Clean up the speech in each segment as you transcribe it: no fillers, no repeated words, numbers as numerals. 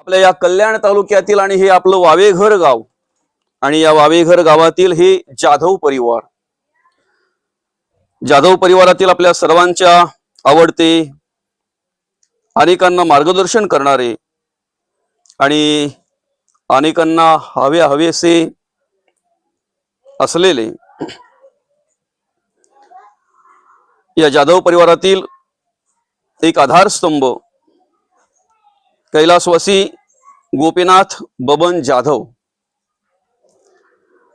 आपल्या या कल्याण तालुक्यातील आणि हे आपलं वावेघर गाव आणि या वावेघर गावातील हे जाधव परिवार, जाधव परिवारातील आपल्या सर्वांच्या आवडते, अनेकांना मार्गदर्शन करणारे आणि अनेकांना हवेसे असलेले या जाधव परिवारातील एक आधारस्तंभ कैलासवासी गोपीनाथ बबन जाधव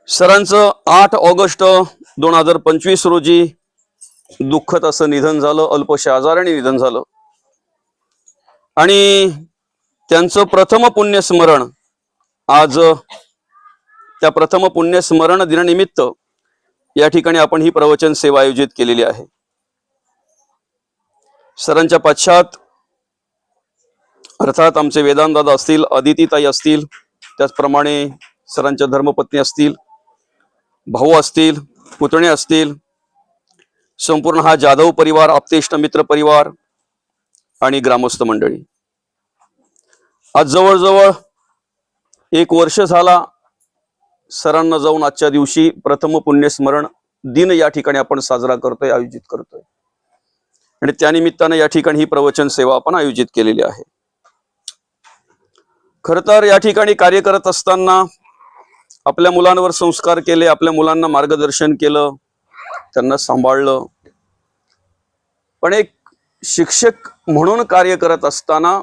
सरांचं 8 ऑगस्ट 2025 रोजी दुःखद असं निधन झालं, अल्पशा आजाराने निधन झालं आणि त्यांचं प्रथम पुण्यस्मरण आज त्या प्रथम पुण्यस्मरण दिनानिमित्त या ठिकाणी आपण ही प्रवचन सेवा आयोजित केलेली आहे। सरांच्या पश्चात अर्थात आमचे वेदांत दादा असतील, अदितीताई असतील, त्याचप्रमाणे सरांच्या धर्मपत्नी असतील, भाऊ असतील, पुतणे असतील, संपूर्ण हा जाधव परिवार, आप्तेष्ट मित्र परिवार आणि ग्रामस्थ मंडळी, आज जवळजवळ 1 वर्ष झाला सरांना जाऊन आजच्या दिवशी प्रथम पुण्यस्मरण दिन या ठिकाणी आपण साजरा करतोय, आयोजित करतोय आणि त्यानिमित्ताने या ठिकाणी ही प्रवचन सेवा आपण आयोजित केलेली आहे। खर तर या ठिकाणी कार्य करत असताना आपल्या मुलांवर संस्कार केले, आपल्या मुलांना मार्गदर्शन केलं, त्यांना सांभाळलं, पण एक शिक्षक म्हणून कार्य करत असताना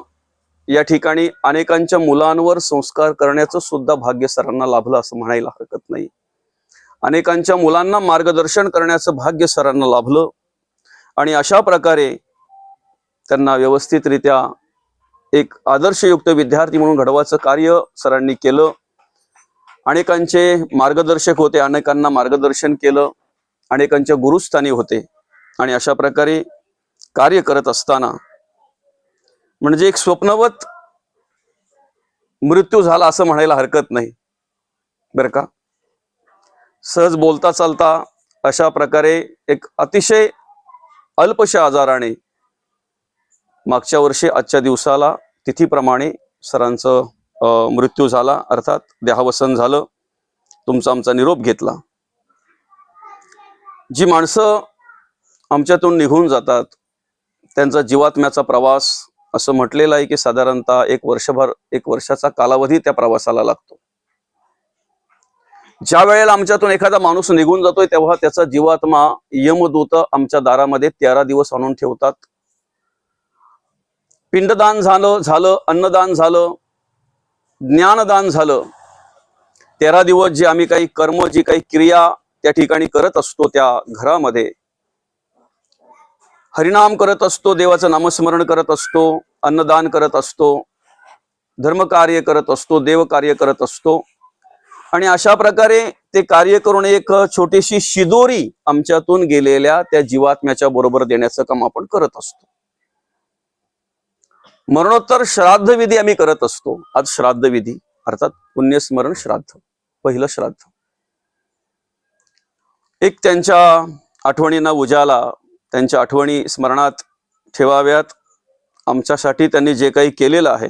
या ठिकाणी अनेकांच्या मुलांवर संस्कार करण्याचं सुद्धा भाग्य सरांना लाभलं असं म्हणायला हरकत नाही। अनेकांच्या मुलांना मार्गदर्शन करण्याचं भाग्य सरांना लाभलं आणि अशा प्रकारे त्यांना व्यवस्थितरित्या एक आदर्शयुक्त विद्यार्थी म्हणून घडवायचं कार्य सरांनी केलं। अनेकांचे मार्गदर्शक होते, अनेकांना मार्गदर्शन केलं, अनेकांच्या गुरुस्थानी होते आणि अशा प्रकारे कार्य करत असताना म्हणजे एक स्वप्नवत मृत्यू झाला असं म्हणायला हरकत नाही बरं का। सहज बोलता चालता अशा प्रकारे एक अतिशय अल्पशा आजाराने मागच्या वर्षी आजच्या दिवसाला तिथीप्रमाणे सरांचं मृत्यू झाला, अर्थात देहावसन झालं। तुमचा आमचा निरोप घेतला। जी माणसं आमच्यातून निघून जातात त्यांचा जीवात्म्याचा प्रवास असं म्हटलेलं आहे की साधारणतः 1 वर्षाचा कालावधी त्या प्रवासाला लागतो। ज्या वेळेला आमच्यातून एखादा माणूस निघून जातोय तेव्हा त्याचा जीवात्मा यमदूत आमच्या दारामध्ये 13 दिवस आणून ठेवतात। पिंडदान झालं, अन्नदान झालं, ज्ञानदान झालं, 13 दिवस जे आम्ही काही कर्म, जी काही क्रिया त्या ठिकाणी करत असतो, त्या घरामध्ये हरिनाम करत असतो, देवाचं नामस्मरण करत असतो, अन्नदान करत असतो, धर्मकार्य करत असतो, देवकार्य करत असतो आणि अशा प्रकारे ते कार्य करून एक छोटीशी शिदोरी आमच्यातून गेलेल्या त्या जीवात्म्याच्या बरोबर देण्याचं काम आपण करत असतो। मरणोत्तर श्राद्ध विधी आम्ही करत असतो। आज श्राद्ध विधी अर्थात पुण्यस्मरण श्राद्ध, पहिलं श्राद्ध, एक त्यांच्या आठवणींना उजाला, त्यांच्या आठवणी स्मरणात ठेवाव्यात आमच्यासाठी त्यांनी जे काही केलेलं आहे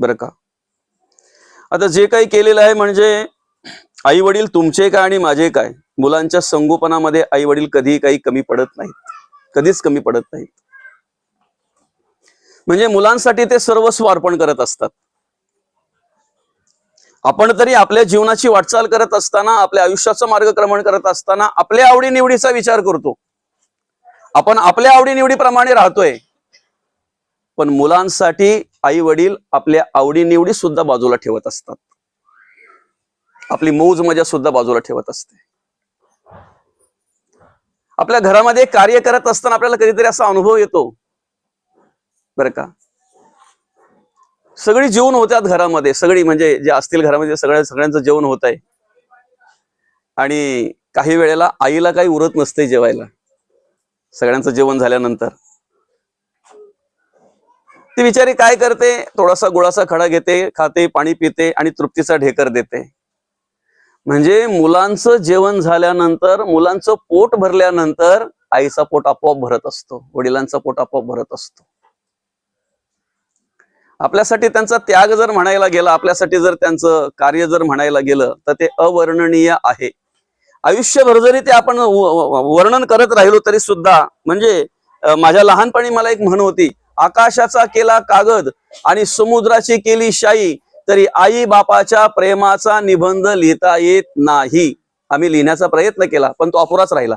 बरं का। आता जे काही केलेलं आहे म्हणजे आई वडील तुमचे काय आणि माझे काय, मुलांच्या संगोपनामध्ये आई वडील कधीही काही कमी पडत नाहीत, कधीच कमी पडत नाहीत। म्हणजे मुलांसाठी ते सर्वस्व अर्पण करत असतात। आपण तरी आपल्या जीवनाची वाटचाल करत असताना, आपल्या आयुष्याचं मार्गक्रमण करत असताना आपल्या आवडीनिवडीचा विचार करतो, आपण आपल्या आवडीनिवडीप्रमाणे राहतोय, पण मुलांसाठी आई वडील आपल्या आवडीनिवडी सुद्धा बाजूला ठेवत असतात, आपली मौज मजा सुद्धा बाजूला ठेवत असते। आपल्या घरामध्ये कार्य करत असताना आपल्याला कधीतरी असा अनुभव येतो बरं का, सगळी जेवण होत्यात घरामध्ये, सगळी म्हणजे जे असतील घरामध्ये सगळ्यांचं जेवण होत आहे आणि काही वेळेला आईला काही उरत नसते जेवायला। सगळ्यांचं जेवण झाल्यानंतर ती बिचारी काय करते, थोडासा गुळाचा खडा घेते, खाते, पाणी पिते आणि तृप्तीचा ढेकर देते। म्हणजे मुलांचं जेवण झाल्यानंतर, मुलांचं पोट भरल्यानंतर आईचा पोट आपोआप भरत असतो, वडिलांचा पोट आपोआप भरत असतो। आपल्यासाठी त्यांचा त्याग जर म्हणायला गेला, आपल्यासाठी जर त्यांचं कार्य जर म्हणायला गेलं तर ते अवर्णनीय आहे. आयुष्यभर जरी ते आपण वर्णन करत राहिलो तरी सुद्धा, म्हणजे माझ्या लहानपणी मला एक म्हण होती, आकाशाचा केला कागद आणि समुद्राची केली शाई, तरी आई बापाच्या प्रेमाचा निबंध लिहिता येत नाही. आम्ही लिहिण्याचा प्रयत्न केला पण तो अपुराच राहिला,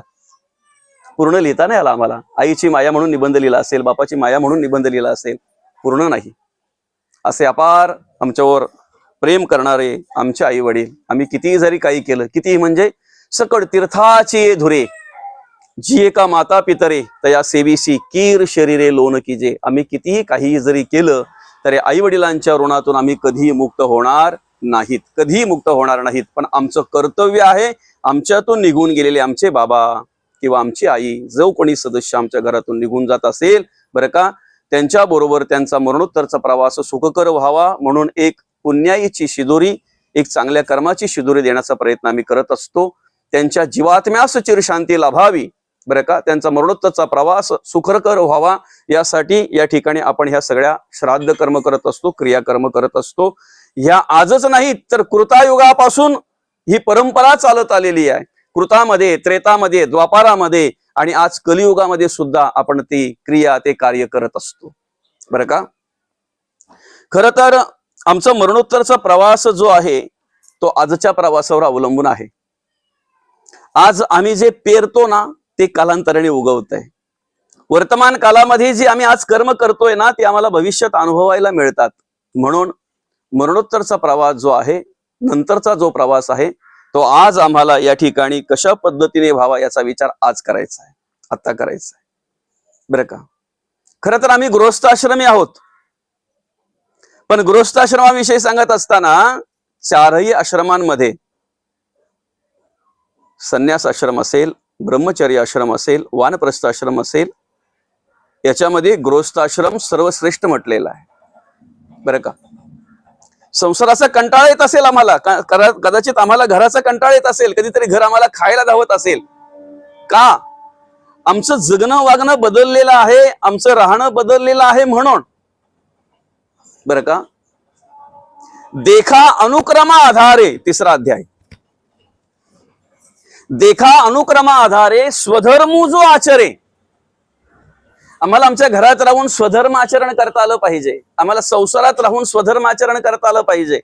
पूर्ण लिहिता नाही आला आम्हाला. आईची माया म्हणून निबंध लिहिला असेल, बापाची माया म्हणून निबंध लिहिला असेल, पूर्ण नाही. असे अपार आमच्यावर प्रेम करणारे आमचे आई वडील. आम्ही कितीही जरी काही केलं, कितीही म्हणजे सकळ तीर्थाची धुरे जी एका माता पितरे तया सेविसी कीर शरीरे लोन कीजे. आम्ही कितीही काही जरी केलं तरी आई वडिलांच्या ऋणातून आम्ही कधीही मुक्त होणार नाहीत, कधीही मुक्त होणार नाहीत. पण आमचं कर्तव्य आहे, आमच्यातून निघून गेलेले आमचे बाबा किंवा आमची आई, जो कोणी सदस्य आमच्या घरातून निघून जात असेल बरं का, त्यांच्या बरोबर त्यांचा मरणोत्तरचा प्रवास सुखकर व्हावा म्हणून एक पुण्याईची शिदोरी, एक चांगल्या कर्माची शिदोरी देण्याचा प्रयत्न आम्ही करत असतो. त्यांच्या जीवात्म्यास चिरशांती लाभावी बरं का, त्यांचा मरणोत्तरचा प्रवास सुखकर व्हावा यासाठी या ठिकाणी आपण ह्या सगळ्या श्राद्ध कर्म करत असतो, क्रियाकर्म करत असतो. ह्या आजच नाही तर कृतायुगापासून ही परंपरा चालत आलेली आहे. कृतामध्ये, त्रेतामध्ये, द्वापारामध्ये आणि आज कलियुगामध्ये सुद्धा आपण ती क्रिया, ते कार्य करत असतो बरं का. खर तर आमचा मरणोत्तरचा प्रवास जो आहे तो आजच्या प्रवासावर अवलंबून आहे. आज आम्ही जे पेरतो ना ते कालांतराने उगवत आहे. वर्तमान कालामध्ये जे आम्ही आज कर्म करतोय ना ते आम्हाला भविष्यात अनुभवायला मिळतात. म्हणून मरणोत्तरचा प्रवास जो आहे, नंतरचा जो प्रवास आहे, तो आज आम्हाला या ठिकाणी कशा पद्धतीने व्हावा याचा विचार आज करायचा आहे, आता करायचा आहे बरं का. खरं तर आम्ही गृहस्थाश्रमी आहोत, पण गृहस्थाश्रमाविषयी सांगत असताना चारही आश्रमांमध्ये, संन्यास आश्रम असेल, ब्रह्मचर्य आश्रम असेल, वानप्रस्थ आश्रम असेल, याच्यामध्ये गृहस्थाश्रम सर्वश्रेष्ठ म्हटलेला आहे बरं का. संसाराचा कंटाळा येत असेल आम्हाला, कदाचित आम्हाला घराचा कंटाळा येत असेल, कधीतरी घर आम्हाला खायला धावत असेल, का? आमचं जगणं वागणं बदललेलं आहे, आमचं राहणं बदललेलं आहे म्हणून बरं का. देखा अनुक्रमा आधारे, तिसरा अध्याय, देखा अनुक्रमा आधारे स्वधर्मू जो आचरे. आम्हाला आमच्या घरात राहून स्वधर्म आचरण करता आलं पाहिजे, आम्हाला संसारात राहून स्वधर्म आचरण करता आलं पाहिजे.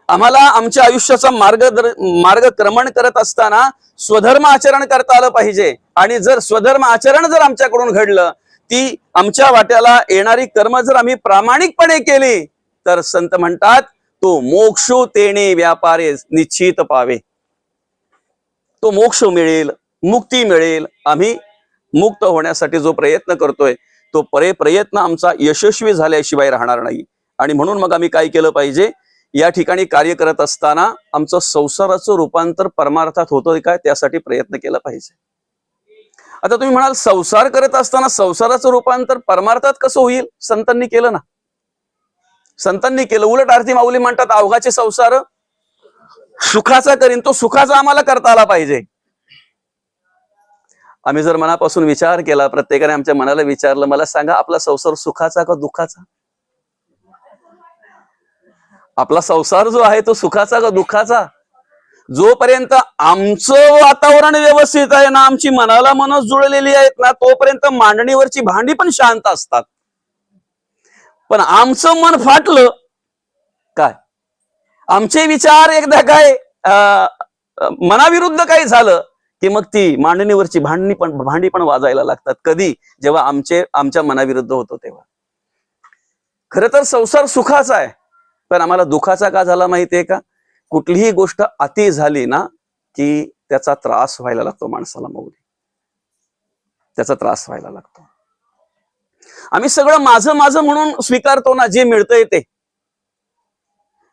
आम्हाला आमच्या आयुष्याचा मार्गक्रमण करत असताना स्वधर्म आचरण करता आलं पाहिजे. आणि जर स्वधर्म आचरण जर आमच्याकडून घडलं, ती आमच्या वाट्याला येणारी कर्म जर आम्ही प्रामाणिकपणे केली, तर संत म्हणतात तो मोक्षो तेणे व्यापारे निश्चित पावे. तो मोक्ष मिळेल, मुक्ती मिळेल. आम्ही मुक्त होण्यासाठी जो प्रयत्न करतोय तो प्रयत्न आमचा यशस्वी झाल्याशिवाय राहणार नाही. आणि म्हणून मग आम्ही काय केलं पाहिजे, या ठिकाणी कार्य करत असताना आमचं संसाराचं रूपांतर परमार्थात होतोय काय त्यासाठी प्रयत्न केला पाहिजे. आता तुम्ही म्हणाल संसार करत असताना संसाराचं रूपांतर परमार्थात कसं होईल? संतांनी केलं ना, संतांनी केलं. उलट आरती माऊली म्हणतात अवघाचे संसार सुखाचा करीन, तो सुखाचा आम्हाला करता आला पाहिजे. आम्ही जर मनापासून विचार केला, प्रत्येकाने आमच्या मनाला विचारलं, मला सांगा आपला संसार सुखाचा का दुःखाचा? आपला संसार जो आहे तो सुखाचा का दुःखाचा? जोपर्यंत आमचं वातावरण व्यवस्थित आहे ना, आमची मनाला मन जुळलेली आहेत ना, तोपर्यंत मांडणीवरची भांडी पण शांत असतात. पण आमचं मन फाटलं काय, आमचे विचार एकदा काय मनाविरुद्ध काही झालं की मग ती मांडणीवरची भांडी पण वाजायला लागतात. कधी? जेव्हा आमच्या मनाविरुद्ध होतो तेव्हा. खरं तर संसार सुखाचा आहे, पण आम्हाला दुःखाचा का झाला माहितीये का? कुठलीही गोष्ट अति झाली ना की त्याचा त्रास व्हायला लागतो माणसाला, मौली त्याचा त्रास व्हायला लागतो. आम्ही सगळं माझं माझं म्हणून स्वीकारतो ना, जे मिळतंय ते.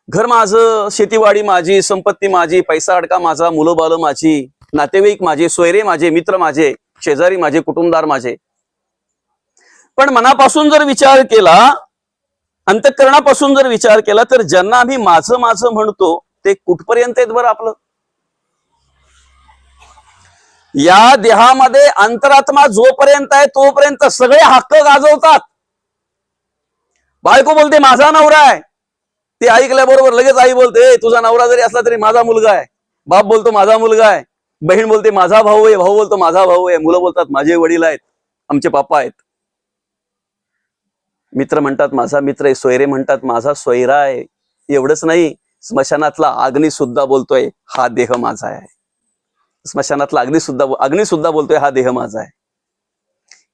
घर माझं, शेतीवाडी माझी, संपत्ती माझी, पैसा अडका माझा, मुलं बाळ माझी, नातेवाईक माझे, सोयरे माझे, मित्र माझे, शेजारी माझे, कुटुंबदार माझे. पण मनापासून जर विचार केला, अंतःकरणापासून जर विचार केला, तर ज्यांना आम्ही माझं माझं म्हणतो ते कुठपर्यंत आहेत बरं आपलं? या देहामध्ये अंतरात्मा जोपर्यंत आहे तोपर्यंत सगळे हक्क गाजवतात. बायको बोलते माझा नवरा आहे, ते ऐकल्याबरोबर लगेच आई बोलते तुझा नवरा जरी असला तरी माझा मुलगा आहे. बाप बोलतो माझा मुलगा आहे, बहीण बोलते माझा भाऊ आहे, भाऊ बोलतो माझा भाऊ आहे, मुलं बोलतात माझे वडील आहेत, आमचे पापा आहेत. मित्र म्हणतात माझा मित्र आहे, सोयरे म्हणतात माझा सोयरा आहे. एवढंच नाही, स्मशानातला अग्नी सुद्धा बोलतोय हा देह माझा आहे. स्मशानातला अग्नी सुद्धा बोलतोय हा देह माझा आहे.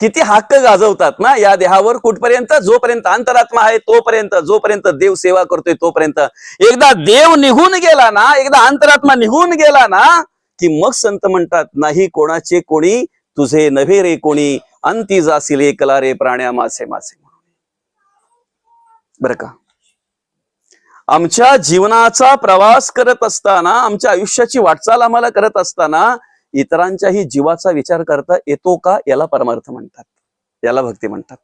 किती हक्क गाजवतात ना या देहावर, कुठपर्यंत? जोपर्यंत अंतरात्मा आहे तोपर्यंत, जोपर्यंत देव सेवा करतोय तोपर्यंत. एकदा देव निघून गेला ना, एकदा अंतरात्मा निघून गेला ना, की मग संत म्हणतात नाही कोणाचे कोणी, तुझे नव्हे रे कोणी, अंती जासील एकला रे प्राण्या मासे मासे. बरं का, आमच्या जीवनाचा प्रवास करत असताना, आमच्या आयुष्याची वाटचाल आम्हाला करत असताना इतरांच्याही जीवाचा विचार करता येतो का? याला परमार्थ म्हणतात, याला भक्ती म्हणतात.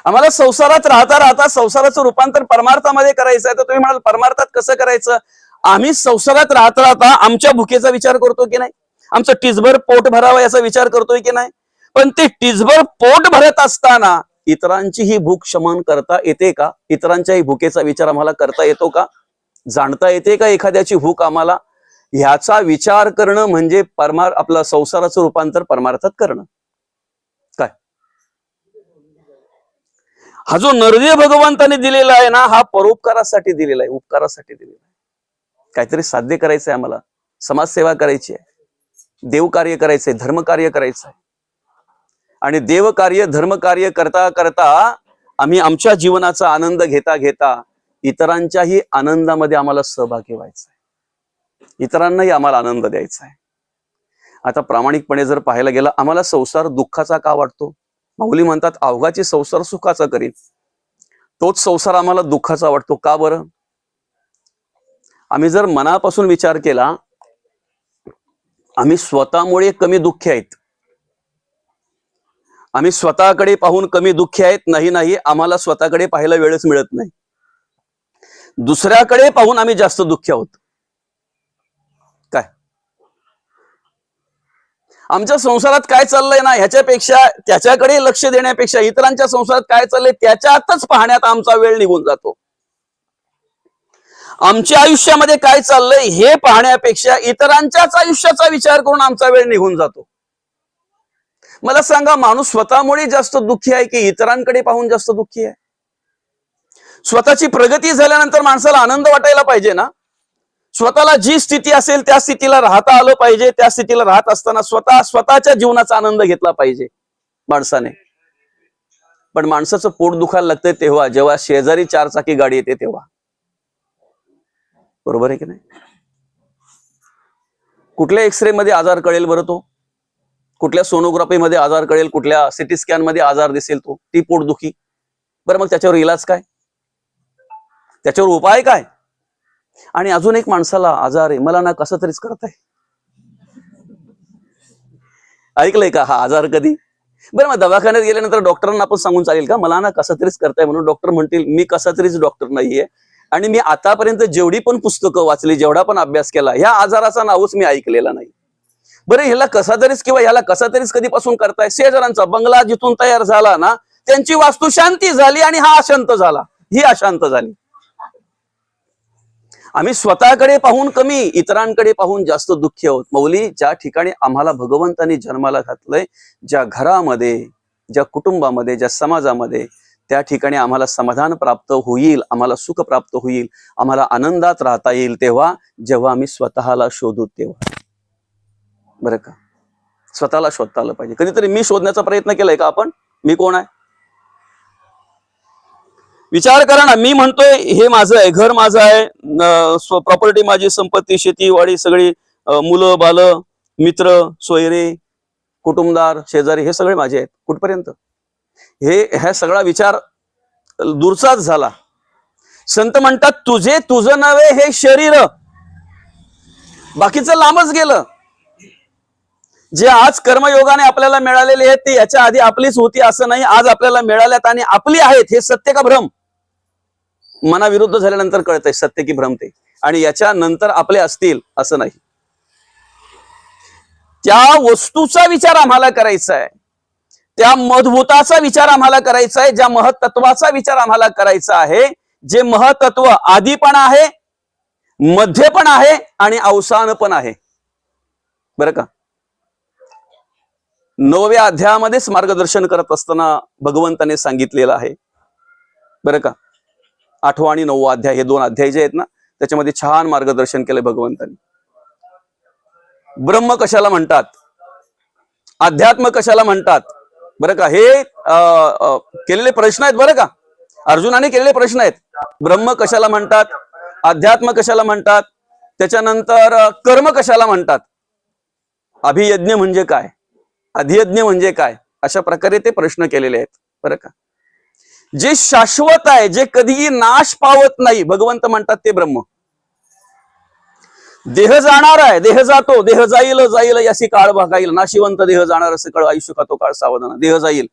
आम्हाला संसारात राहता राहता संसाराचं रूपांतर परमार्थामध्ये करायचं आहे. तर तुम्ही म्हणाल परमार्थात कसं करायचं? आम्ही संसारात राहता राहता आमच्या भुकेचा विचार करतो की नाही? आमचं टिचभर पोट भरावं याचा विचार करतोय की नाही? पण ते टिचभर पोट भरत असताना इतरांची ही भूक शमन करता येते का? इतरांच्याही भुकेचा विचार आम्हाला करता येतो का? जाणता येते का एखाद्याची भूक आम्हाला? ह्याचा विचार करणं म्हणजे आपलं संसाराचं रूपांतर परमार्थात करणं. काय हा जो नरदेह भगवंताने दिलेला आहे ना, हा परोपकारासाठी दिलेला आहे, उपकारासाठी दिलेला आहे. काहीतरी साध्य करायचंय आम्हाला, समाजसेवा करायची आहे, देव कार्य करायचंय, धर्म कार्य करायचंय. आणि देव कार्य धर्म कार्य करता करता आम्ही आमच्या जीवनाचा आनंद घेता घेता इतरांच्याही आनंदामध्ये आम्हाला सहभागी व्हायचा आहे, इतरांनाही आम्हाला आनंद द्यायचा आहे. आता प्रामाणिकपणे जर पाहायला गेला, आम्हाला संसार दुःखाचा का वाटतो? माऊली म्हणतात अवघाची संसार सुखाचा करीत, तोच संसार आम्हाला दुःखाचा वाटतो का बरं? आम्ही जर मनापासून विचार केला, आम्ही स्वतःमुळे कमी दुःखी आहेत, आम्ही स्वतःकडे पाहून कमी दुःखी आहेत, नाही आम्हाला स्वतःकडे पाहायला वेळच मिळत नाही, दुसऱ्याकडे पाहून आम्ही जास्त दुःखी आहोत. काय आमच्या संसारात काय चाललंय ना ह्याच्यापेक्षा, त्याच्याकडे लक्ष देण्यापेक्षा इतरांच्या संसारात काय चाललंय त्याच्यातच पाहण्यात आमचा वेळ निघून जातो. आमच्या आयुष्यामध्ये काय चाललंय हे पाहण्यापेक्षा इतरांच्याच आयुष्याचा विचार करून आमचा वेळ निघून जातो. मला सांगा, माणूस स्वतःमुळे जास्त दुःखी आहे की इतरांकडे पाहून जास्त दुःखी आहे? स्वतःची प्रगती झाल्यानंतर माणसाला आनंद वाटायला पाहिजे ना. स्वतःला जी स्थिती असेल त्या स्थितीला राहता आलं पाहिजे, त्या स्थितीला राहत असताना स्वतःच्या जीवनाचा आनंद घेतला पाहिजे माणसाने. पण माणसाचं पोट दुखायला लागतंय तेव्हा, जेव्हा शेजारी 4 चाकी गाडी येते तेव्हा. बरोबर आहे की नाही? कुठल्या एक्सरे मध्ये आजार कळेल बरं तो? कुठल्या सोनोग्राफी मध्ये आजार कळेल? कुठल्या सिटी स्कॅन मध्ये आजार दिसेल तो? ती पोटदुखी. बरं मग त्याच्यावर इलाज काय? त्याच्यावर उपाय काय? आणि अजून एक माणसाला आजार आहे, मला ना कसं तरीच करत आहे. ऐकलंय का हा आजार कधी? बरं मग दवाखान्यात गेल्यानंतर डॉक्टरांना आपण सांगून चालेल का मला ना कसं तरीच करताय म्हणून? डॉक्टर म्हणतील मी कसा तरीच डॉक्टर नाहीये, आणि मी आतापर्यंत जेवढी पण पुस्तकं वाचली, जेवढा पण अभ्यास केला, ह्या आजाराचा नावच मी ऐकलेला नाही. बरं ह्याला कसा तरीच किंवा ह्याला कसा तरीच कधीपासून करताय? शेजाऱ्यांचा बंगला जिथून तयार झाला ना, त्यांची वास्तू शांती झाली आणि हा अशांत झाला, ही अशांत झाली. आम्ही स्वतःकडे पाहून कमी, इतरांकडे पाहून जास्त दुःखी आहोत. मौली, ज्या ठिकाणी आम्हाला भगवंतांनी जन्माला घातलंय, ज्या घरामध्ये, ज्या कुटुंबामध्ये, ज्या समाजामध्ये, त्या ठिकाणी आम्हाला समाधान प्राप्त होईल, आम्हाला सुख प्राप्त होईल, आम्हाला आनंदात राहता येईल तेव्हा, जेव्हा आम्ही स्वतःला शोधू तेव्हा. बरं का, स्वतःला शोधता आलं पाहिजे. कधीतरी मी शोधण्याचा प्रयत्न केलाय का आपण? मी कोण आहे? विचार करा ना. मी म्हणतोय हे माझं आहे, घर माझं आहे, प्रॉपर्टी माझी, संपत्ती, शेती वाडी सगळी, मुलं बाल, मित्र सोयरे, कुटुंबदार, शेजारी, हे सगळे माझे आहेत. कुठपर्यंत? ह्या सगळा विचार दूरचाच झाला. संत म्हणतात तुझं नव्हे हे शरीर, बाकीचं लांबच गेलं. जे आज कर्मयोगाने आपल्याला मिळालेले आहेत ते याच्या आधी आपलीच होती असं नाही, आज आपल्याला मिळाल्यात आणि आपली आहेत. हे सत्य का भ्रम? मनाविरुद्ध झाल्यानंतर कळतंय सत्य की भ्रम ते, आणि याच्या नंतर आपले असतील असं नाही. त्या वस्तूचा विचार आम्हाला करायचा आहे, त्या मधभूताचा विचार आम्हाला करायचा आहे, ज्या महत्त्वाचा विचार आम्हाला करायचा आहे, जे महत्त्व आधी पण आहे, मध्य पण आहे आणि अवसान पण आहे. बरं का? 9व्या अध्यायामध्येच मार्गदर्शन करत असताना भगवंताने सांगितलेलं आहे. बरं का? 8वा आणि 9वा अध्याय हे 2 अध्याय जे आहेत ना, त्याच्यामध्ये छान मार्गदर्शन केलंय भगवंताने. ब्रह्म कशाला म्हणतात, अध्यात्म कशाला म्हणतात, बरं का? हे केलेले प्रश्न आहेत. बरं का? अर्जुनाने केलेले प्रश्न आहेत. ब्रह्म कशाला म्हणतात, अध्यात्म कशाला म्हणतात, त्याच्यानंतर कर्म कशाला म्हणतात, अभियज्ञ म्हणजे काय, अधियज्ञ म्हणजे काय, अशा प्रकारे ते प्रश्न केलेले आहेत. बरं का? जे शाश्वत आहे, जे कधीही नाश पावत नाही, भगवंत म्हणतात ते ब्रह्म. देह जाणार आहे, देह जातो, देह जाईल जाईल याची काळ बघाईल, नाशिवंत देह जाणार असे काळ, आयुष्य खातो काळ सावधान. देह जाईल,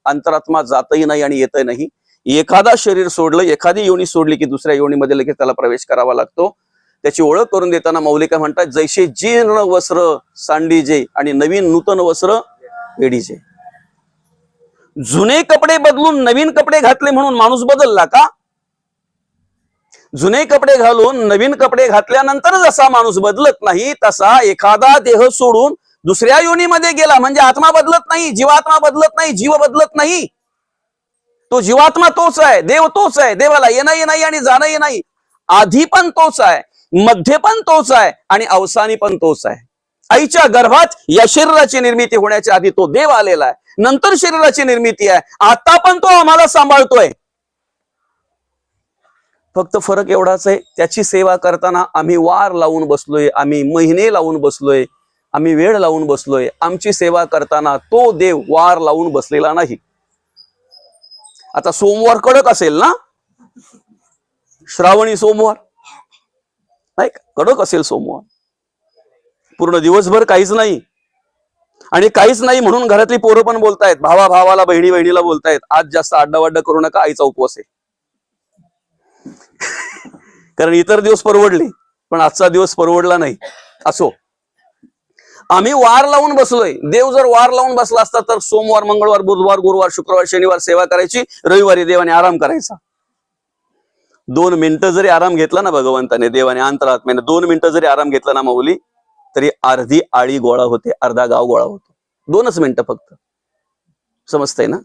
अंतरात्मा जातही नाही आणि येतही नाही. एखादा शरीर सोडलं, एखादी योनी सोडली की दुसऱ्या योनीमध्ये लगेच त्याला प्रवेश करावा लागतो. त्याची ओळख करून देताना मौलिका म्हणतात, जैसे जीर्ण वस्त्र सांडीजे आणि नवीन नूतन वस्त्र एडीजे. जुने कपडे बदलून नवीन कपडे घातले म्हणून माणूस बदलला का? जुने कपडे घालून नवीन कपडे घातल्यानंतर जसा माणूस बदलत नाही, तसा एखादा देह सोडून दुसऱ्या योनीमध्ये गेला म्हणजे आत्मा बदलत नाही, जीवात्मा बदलत नाही, जीव बदलत नाही. तो जीवात्मा तोच आहे, देव तोच आहे. देवाला येणंही नाही आणि जाणंही नाही. आधी पण तोच आहे, मध्ये पण तोच आहे आणि अवसानी पण तोच आहे. आईच्या गर्भात या शरीराची निर्मिती होण्याच्या आधी तो देव आलेला आहे, नंतर शरीराची निर्मिती आहे, आता पण तो आम्हाला सांभाळतोय. फक्त फरक एवढाच आहे, त्याची सेवा करताना आम्ही वार लावून बसलोय, आम्ही महिने लावून बसलोय, आम्ही वेळ लावून बसलोय. आमची सेवा करताना तो देव वार लावून बसलेला नाही. आता सोमवार कडक असेल ना, श्रावणी सोमवार नाही का, कडक असेल सोमवार, पूर्ण दिवसभर काहीच नाही. आणि काहीच नाही म्हणून घरातली पोरं पण बोलतायत, भावा भावाला, बहिणी बहिणीला बोलतायत, आज जास्त आड्डावाड्डा करू नका, आईचा उपवास आहे. कारण इतर दिवस परवडले पण आजचा दिवस परवडला नाही. असो, आम्ही वार लावून बसलोय. देव जर वार लावून बसला असता तर सोमवार, मंगळवार, बुधवार, गुरुवार, शुक्रवार, शनिवार सेवा करायची, रविवारी देवाने आराम करायचा. 2 मिनिटं जरी आराम घेतला ना भगवंताने, देवाने, अंतरात्म्याने 2 मिनिटं जरी आराम घेतला ना माऊली, तरी अर्धी आळी गोळा होते, अर्धा गाव गोळा होतो. 2च मिनिटं फक्त. समजतंय ना?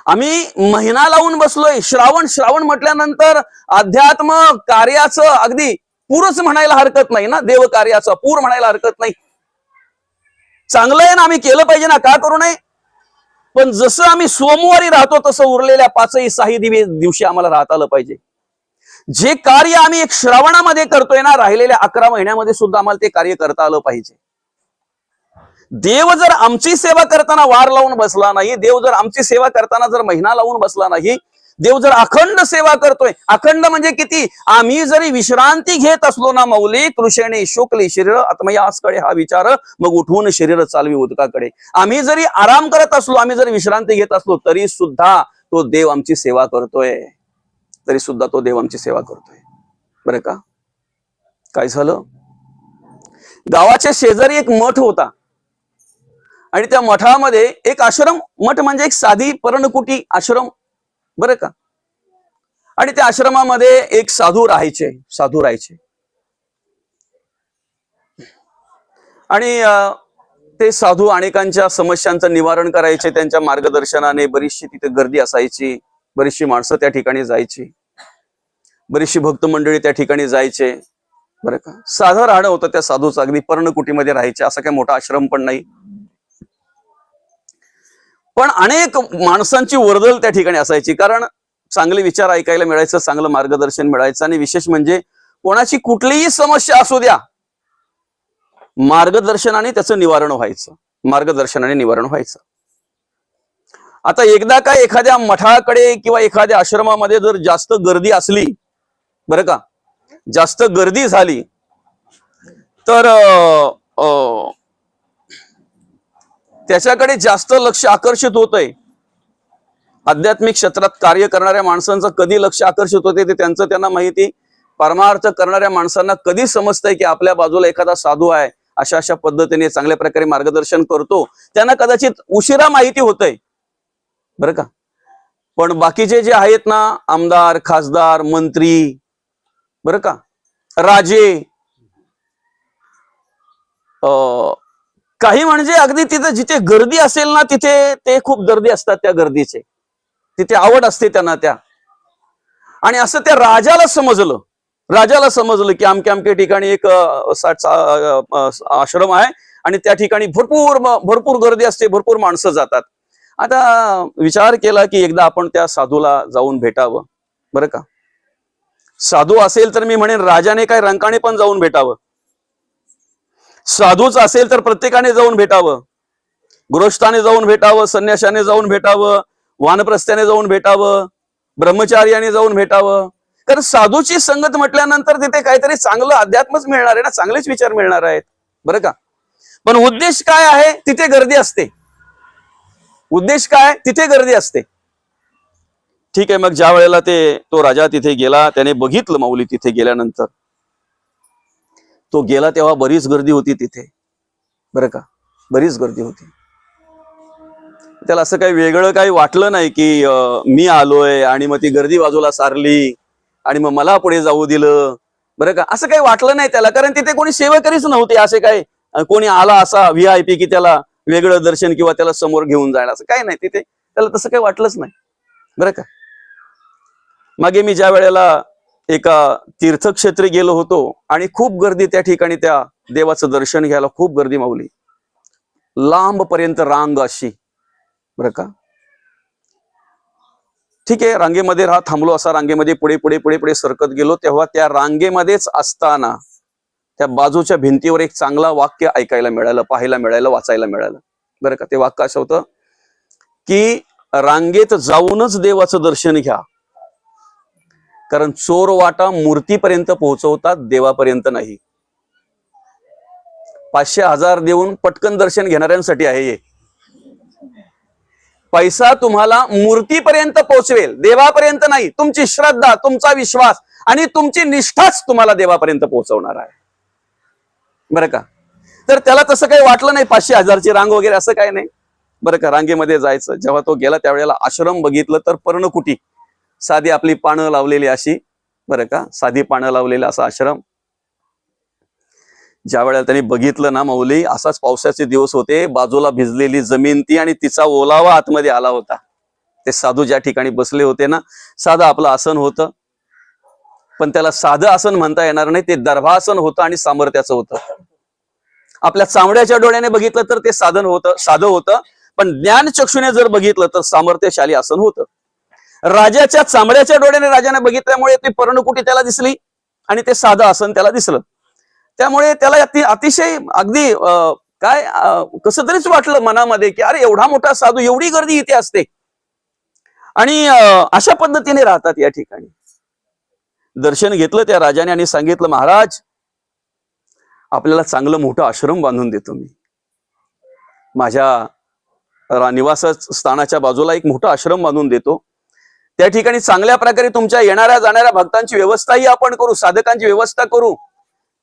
आम्ही महिना लावून बसलोय. श्रावण म्हटल्यानंतर अध्यात्म कार्याचं अगदी पूरच म्हणायला हरकत नाही ना, देव कार्याचा पूर म्हणायला हरकत नाही. चांगलं आहे ना, आम्ही केलं पाहिजे ना, का करू नये? पण जसं आम्ही सोमवारी राहतो तसं उरलेल्या 5-6 दिवशी आम्हाला राहता आलं पाहिजे. जे कार्य आम्ही एक श्रावणामध्ये करतोय ना, राहिलेल्या 11 महिन्यामध्ये सुद्धा आम्हाला ते कार्य करता आलं पाहिजे. देव जर आमची सेवा करताना वार लावून बसला नाही, देव जर आमची सेवा करताना जर महिना लावून बसला नाही, देव जर अखंड सेवा करतोय, अखंड म्हणजे किती, आम्ही जरी विश्रांती घेत असलो ना मौली, कृषेने शुक्ली शरीर आत्मयासकडे हा विचार, मग उठवून शरीर चालवी उदकाकडे. आम्ही जरी आराम करत असलो, आम्ही जरी विश्रांती घेत असलो, तरी सुद्धा तो देव आमची सेवा करतोय, तरी सुद्धा तो देव आमची सेवा करतोय. बरं का? काय झालं, गावाच्या शेजारी एक मठ होता आणि त्या मठामध्ये एक आश्रम, मठ म्हणजे एक साधी पर्णकुटी आश्रम. बरं का? आणि त्या आश्रमामध्ये एक साधू राहायचे. आणि ते साधू अनेकांच्या समस्यांचं निवारण करायचे. त्यांच्या मार्गदर्शनाने बरीचशी तिथे गर्दी असायची, बरीचशी माणसं त्या ठिकाणी जायची, बरीचशी भक्त मंडळी त्या ठिकाणी जायचे. बरं का? साधं राहणं होतं त्या साधूचं, अगदी पर्णकुटीमध्ये राहायचे. असा काही मोठा आश्रम पण नाही, पण अनेक माणसांची वर्दळ त्या ठिकाणी असायची. कारण चांगले विचार ऐकायला मिळायचं, चांगलं मार्गदर्शन मिळायचं. आणि विशेष म्हणजे कोणाची कुठलीही समस्या असू द्या, मार्गदर्शनाने त्याचं निवारण व्हायचं. आता एकदा काय एखाद्या मठाकडे किंवा एखाद्या आश्रमामध्ये जर जास्त गर्दी असली, बरं का, जास्त गर्दी झाली तर त्याच्याकडे जास्त लक्ष आकर्षित होतंय. आध्यात्मिक क्षेत्रात कार्य करणाऱ्या माणसांचं कधी लक्ष आकर्षित होते ते त्यांना माहिती. परमार्थ करणाऱ्या माणसांना कधी समजतंय की आपल्या बाजूला एखादा साधू आहे अशा अशा पद्धतीने चांगल्या प्रकारे मार्गदर्शन करतो, त्यांना कदाचित उशिरा माहिती होतंय बरं का. पण बाकीचे जे आहेत ना, आमदार, खासदार, मंत्री बरं का, राजे, काही म्हणजे अगदी तिथे जिथे गर्दी असेल ना तिथे ते खूप गर्दी असतात, त्या गर्दीचे तिथे आवड असते त्यांना त्या. आणि असं त्या राजाला समजलं की अमक्या ठिकाणी एक आश्रम आहे आणि त्या ठिकाणी भरपूर गर्दी असते, भरपूर माणसं जातात. आता विचार केला की एकदा आपण त्या साधूला जाऊन भेटावं बरं का. साधू असेल तर मी म्हणेन राजाने काय रंकाने पण जाऊन भेटावं, साधूच असेल तर प्रत्येकाने जाऊन भेटावं, गृहस्थाने जाऊन भेटावं, संन्याशाने जाऊन भेटावं, वानप्रस्थाने जाऊन भेटावं, ब्रह्मचार्याने जाऊन भेटावं. कारण साधूची संगत म्हटल्यानंतर तिथे काहीतरी चांगलं अध्यात्मच मिळणार आहे ना, चांगलेच विचार मिळणार आहेत बरं का. पण उद्देश काय आहे, तिथे गर्दी असते. उद्देश काय, तिथे गर्दी असते. ठीक आहे, मग ज्या वेळेला तो राजा तिथे गेला, त्याने बघितलं माऊली तिथे गेल्यानंतर, तो गेला तेव्हा बरीच गर्दी होती तिथे बरं का, बरीच गर्दी होती. त्याला असं काही वेगळं काही वाटलं नाही की मी आलोय आणि मग ती गर्दी बाजूला सारली आणि मग मला पुढे जाऊ दिलं बरं का, असं काही वाटलं नाही त्याला. कारण तिथे कोणी सेवकरीच नव्हते, असे काय कोणी आला असा VIP की त्याला वेगळं दर्शन किंवा त्याला समोर घेऊन जायला, असं काही नाही तिथे. त्याला तसं काही वाटलंच नाही बरं का. मागे मी ज्या वेळेला एका तीर्थक्षेत्री गेलो होतो आणि खूप गर्दी त्या ठिकाणी, त्या देवाचं दर्शन घ्यायला खूप गर्दी माऊली, लांब पर्यंत रांग अशी बरं का. ठीक आहे, रांगेमध्ये थांबलो, असा रांगेमध्ये पुढे पुढे पुढे पुढे सरकत गेलो. तेव्हा त्या रांगेमध्येच असताना त्या बाजूच्या भिंतीवर एक चांगला वाक्य ऐकायला मिळालं, पाहायला मिळालं, वाचायला मिळालं बरं का. ते वाक्य असं होतं की रांगेत जाऊनच देवाचं दर्शन घ्या, कारण चोर वाटा मूर्तीपर्यंत पोहोचवतात, देवापर्यंत नाही. 500-1000 देऊन पटकन दर्शन घेणाऱ्यांसाठी आहे हे. पैसा तुम्हाला मूर्तीपर्यंत पोहोचवेल, देवापर्यंत नाही. तुमची श्रद्धा, तुमचा विश्वास आणि तुमची निष्ठाच तुम्हाला देवापर्यंत पोहोचवणार आहे बरं का. तर त्याला तसं काही वाटलं नाही, 500-1000ची रांग वगैरे असं काही नाही बरं का. रांगेमध्ये जायचं. जेव्हा तो गेला त्यावेळेला आश्रम बघितलं तर पर्णकुटी, साधी आपली पानं लावलेली अशी बरं का, साधी पानं लावलेला असा आश्रम. ज्या वेळेला त्यांनी बघितलं ना माऊली, असाच पावसाचे दिवस होते, बाजूला भिजलेली जमीन ती आणि तिचा ओलावा आतमध्ये आला होता. ते साधू ज्या ठिकाणी बसले होते ना, साधं आपलं आसन होतं, पण त्याला साधं आसन म्हणता येणार नाही, ते दर्भासन होतं आणि सामर्थ्याचं होतं. आपल्या चामड्याच्या डोळ्याने बघितलं तर ते साधं होतं, पण ज्ञानचक्षुने जर बघितलं तर सामर्थ्यशाली आसन होतं. राजाच्या चामड्याच्या डोळ्याने राजाने बघितल्यामुळे ती पर्णकुटी त्याला दिसली आणि ते साधं आसन त्याला दिसलं. त्यामुळे त्याला अतिशय अगदी कसं तरीच वाटलं मनामध्ये की अरे एवढा मोठा साधू, एवढी गर्दी इथे असते आणि अशा पद्धतीने राहतात या ठिकाणी. दर्शन घेतलं त्या राजाने आणि सांगितलं, महाराज आपल्याला चांगलं मोठं आश्रम बांधून देतो मी. माझ्या निवासस्थानाच्या बाजूला एक मोठा आश्रम बांधून देतो. त्या ठिकाणी चांगल्या प्रकारे तुमच्या येणाऱ्या जाणाऱ्या भक्तांची व्यवस्थाही आपण करू, साधकांची व्यवस्था करू,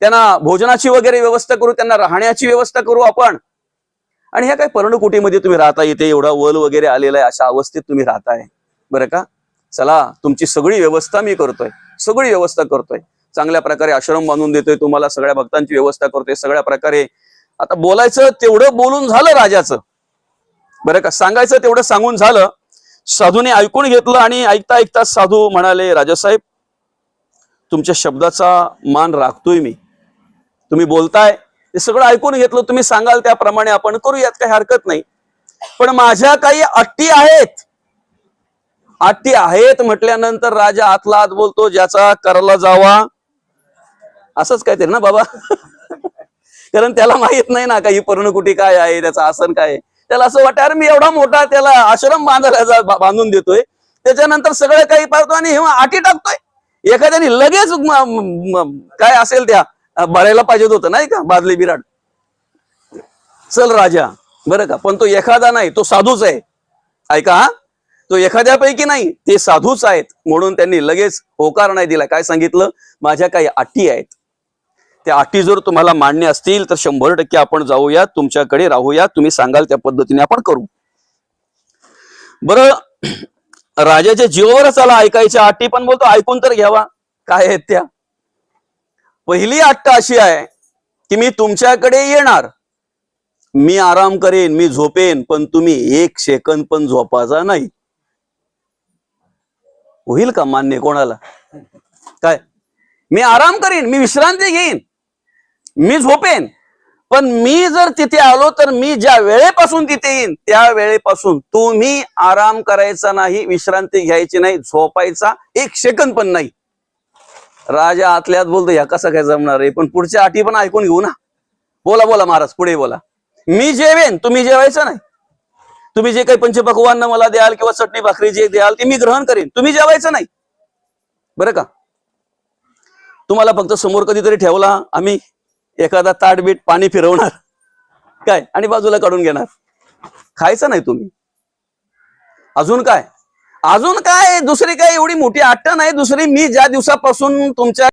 त्यांना भोजनाची वगैरे व्यवस्था करू, त्यांना राहण्याची व्यवस्था करू आपण. आणि ह्या काय पर्णकुटीमध्ये तुम्ही राहता, इथे एवढा वल वगैरे आलेला आहे, अशा अवस्थेत तुम्ही राहताय बरं का. चला तुमची सगळी व्यवस्था मी करतोय, सगळी व्यवस्था करतोय, चांगल्या प्रकारे आश्रम बांधून देतोय तुम्हाला, सगळ्या भक्तांची व्यवस्था करतोय सगळ्या प्रकारे. आता बोलायचं तेवढं बोलून झालं राजाचं बरं का, सांगायचं तेवढं सांगून झालं. साधूने ऐकून घेतलं आणि ऐकता ऐकता साधू म्हणाले, राजासाहेब तुमच्या शब्दाचा मान राखतोय मी, तुम्ही बोलताय ते सगळं ऐकून घेतलं, तुम्ही सांगाल त्याप्रमाणे आपण करूयात, काही हरकत नाही. पण माझ्या काही अटी आहेत. अटी आहेत म्हटल्यानंतर राजा आतला आत बोलतो, ज्याचा करला जावा, असंच काहीतरी ना बाबा. कारण त्याला माहित नाही ना काही पर्णकुटी काय आहे, त्याचं आसन काय आहे. त्याला असं वाटतं अरे मी एवढा मोठा त्याला आश्रम बांधून देतोय, त्याच्यानंतर सगळं काही पाहतो आणि अटी टाकतोय. एखाद्याने लगेच काय असेल त्या भरायला पाहिजे होतं नाही का, बादली बिराड, चल राजा बरं का. पण तो एखादा नाही, तो साधूच आहे. ऐका, तो एखाद्यापैकी नाही, ते साधूच आहेत. म्हणून त्यांनी लगेच होकार नाही दिला. काय सांगितलं, माझ्या काही अटी आहेत. त्या अटी जर तुम्हाला मान्य असतील तर 100% आपण जाऊया, तुमच्याकडे राहूया, तुम्ही सांगाल त्या पद्धतीने आपण करू. बरं, राजाच्या जीवावरच आला ऐकायच्या अटी, पण बोलतो ऐकून तर घ्यावा. काय आहेत त्या? पहिली अट अशी आहे की मी तुमच्याकडे येणार, मी आराम करेन, मी झोपेन, पण तुम्ही 1 सेकंद पण झोपायचा नाही. होईल का मान्य कोणाला? काय, मी आराम करीन, मी विश्रांती घेईन, मी झोपेन, पण मी जर तिथे आलो तर मी ज्या वेळेपासून तिथे येईन त्या वेळेपासून तुम्ही आराम करायचा नाही, विश्रांती घ्यायची नाही, झोपायचा 1 सेकंद पण नाही. राजा आतल्यात बोलतो या कसं काय जमणार आहे, पण पुढच्या अटी पण ऐकून घेऊ ना. बोला बोला महाराज, पुढे बोला. मी जेवेन, तुम्ही जेवायचं नाही. तुम्ही जे काही पंचपक्वान्न मला द्याल किंवा चटणी भाकरी जे द्याल ते मी ग्रहण करेन, तुम्ही जेवायचं नाही. बरं का? तुम्हाला फक्त समोर कधीतरी ठेवला, आम्ही एखादा ताटबीट पाणी फिरवणार काय आणि बाजूला काढून घेणार, खायचं नाही तुम्ही. अजून काय, अजून काय, दुसरी काय एवढी मोठी अट्ट नाही दुसरी. मी ज्या दिवसापासून तुमच्या